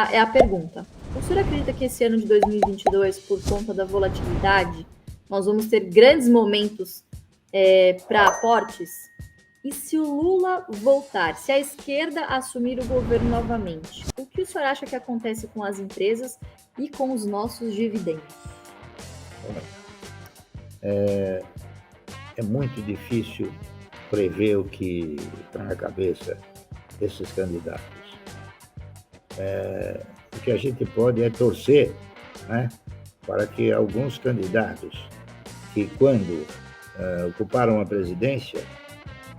É a pergunta. O senhor acredita que esse ano de 2022, por conta da volatilidade, nós vamos ter grandes momentos para aportes? E se o Lula voltar, se a esquerda assumir o governo novamente, o que o senhor acha que acontece com as empresas e com os nossos dividendos? É muito difícil prever o que está na cabeça desses candidatos. O que a gente pode é torcer, né, para que alguns candidatos que, quando ocuparam a presidência,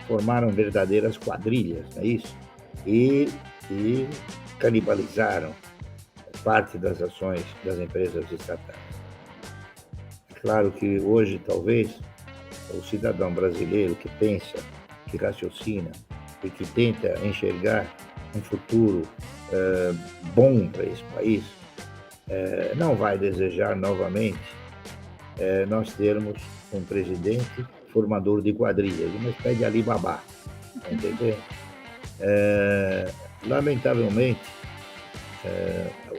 formaram verdadeiras quadrilhas, não é isso? E canibalizaram parte das ações das empresas estatais. É claro que hoje, talvez, o cidadão brasileiro que pensa, que raciocina e que tenta enxergar um futuro bom para esse país, não vai desejar novamente nós termos um presidente formador de quadrilhas, uma espécie de Alibaba, entendeu? Lamentavelmente,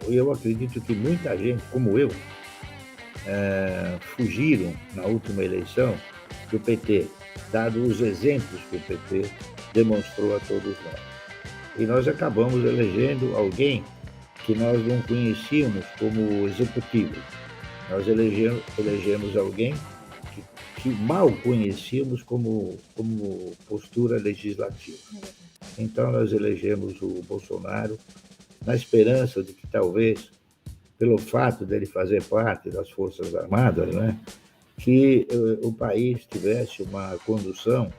eu acredito que muita gente, como eu, fugiram na última eleição do PT, dado os exemplos que o PT demonstrou a todos nós. E nós acabamos elegendo alguém que nós não conhecíamos como executivo. Nós elegemos alguém que mal conhecíamos como postura legislativa. Então, nós elegemos o Bolsonaro na esperança de que, talvez, pelo fato dele fazer parte das Forças Armadas, né, que o país tivesse uma condução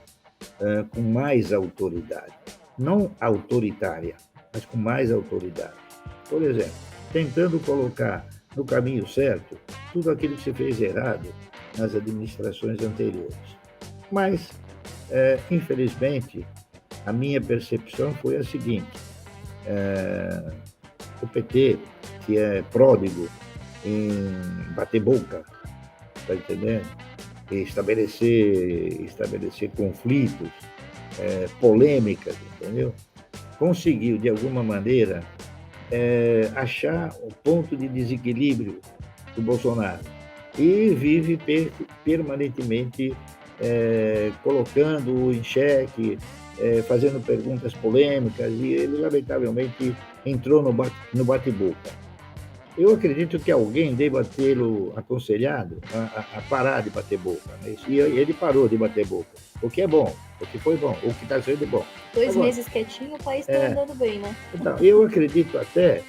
com mais autoridade. Não autoritária, mas com mais autoridade. Por exemplo, tentando colocar no caminho certo tudo aquilo que se fez errado nas administrações anteriores. Mas, infelizmente, a minha percepção foi a seguinte: o PT, que é pródigo em bater boca, está entendendo? E estabelecer conflitos, polêmicas, entendeu? Conseguiu, de alguma maneira, achar o ponto de desequilíbrio do Bolsonaro e vive permanentemente colocando-o em xeque, fazendo perguntas polêmicas, e ele, lamentavelmente, entrou no bate-boca. Eu acredito que alguém deva tê-lo aconselhado a parar de bater boca, né? E ele parou de bater boca, o que é bom, o que foi bom, o que está sendo bom. 2 meses quietinho, o país está andando bem, né? Então, eu acredito até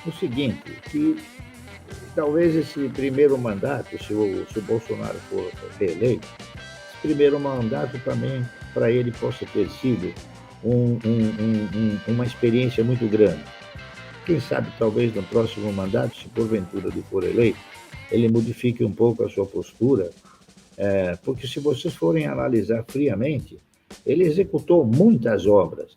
o seguinte, que talvez esse primeiro mandato, se o Bolsonaro for reeleito, esse primeiro mandato também, para ele, possa ter sido uma experiência muito grande. Quem sabe, talvez, no próximo mandato, se porventura ele for eleito, ele modifique um pouco a sua postura, porque, se vocês forem analisar friamente, ele executou muitas obras,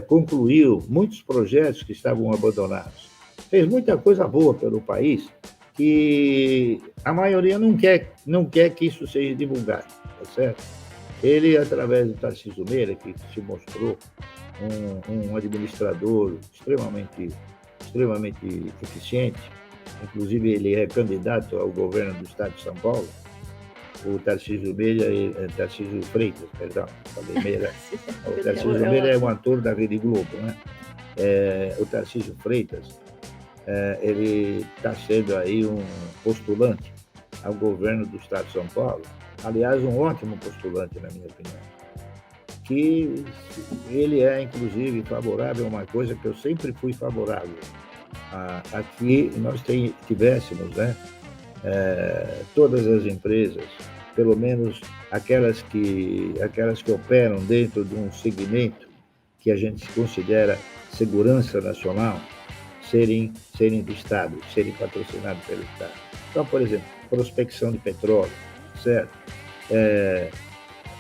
concluiu muitos projetos que estavam abandonados, fez muita coisa boa pelo país, que a maioria não quer que isso seja divulgado, tá certo? Ele, através do Tarcísio Meira, que se mostrou um administrador extremamente eficiente, inclusive ele é candidato ao governo do estado de São Paulo, o Tarcísio Freitas, perdão, falei Meira. O Tarcísio Meira é um ator da Rede Globo, né? O Tarcísio Freitas, ele está sendo aí um postulante ao governo do estado de São Paulo, aliás, um ótimo postulante, na minha opinião, que ele é, inclusive, favorável a uma coisa que eu sempre fui favorável, a que nós tivéssemos, né, todas as empresas, pelo menos aquelas que operam dentro de um segmento que a gente considera segurança nacional, serem do Estado, serem patrocinados pelo Estado. Então, por exemplo, prospecção de petróleo, certo?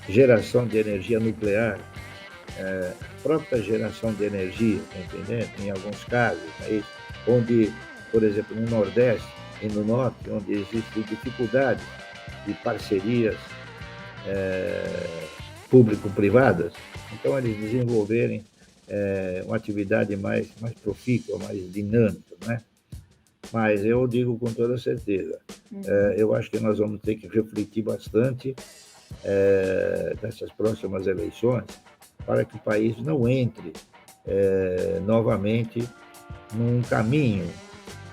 Geração de energia nuclear, própria geração de energia, entendendo? Em alguns casos, né? Onde, por exemplo, no Nordeste e no Norte, onde existem dificuldades de parcerias público-privadas, então eles desenvolverem uma atividade mais profícua, mais dinâmica, né? Mas eu digo com toda certeza, eu acho que nós vamos ter que refletir bastante nessas próximas eleições para que o país não entre novamente num caminho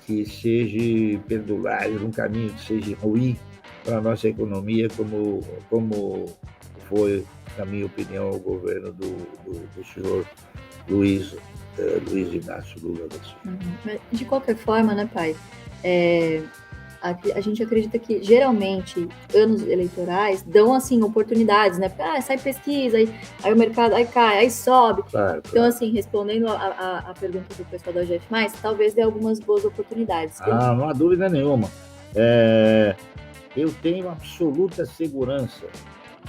que seja perdulário, num caminho que seja ruim para a nossa economia, como foi, na minha opinião, o governo do senhor Luiz Inácio Lula da Silva. De qualquer forma, né, pai? A gente acredita que, geralmente, anos eleitorais dão, assim, oportunidades, né? Sai pesquisa, aí o mercado cai, aí sobe. Claro. Então, assim, respondendo a pergunta do pessoal da UGF+, talvez dê algumas boas oportunidades. Não há dúvida nenhuma. Eu tenho absoluta segurança,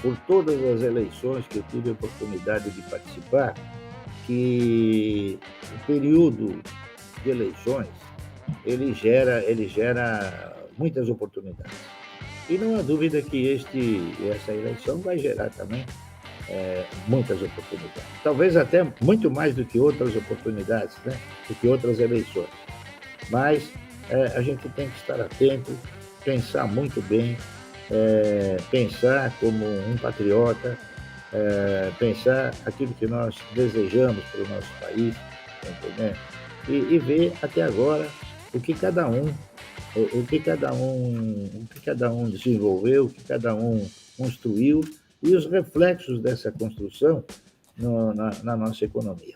por todas as eleições que eu tive a oportunidade de participar, que o período de eleições ele gera muitas oportunidades. E não há dúvida que essa eleição vai gerar também muitas oportunidades. Talvez até muito mais do que outras oportunidades, né? Do que outras eleições. Mas a gente tem que estar atento, pensar muito bem, pensar como um patriota, pensar aquilo que nós desejamos para o nosso país, entendeu? E ver até agora o que cada um desenvolveu, o que cada um construiu e os reflexos dessa construção na nossa economia.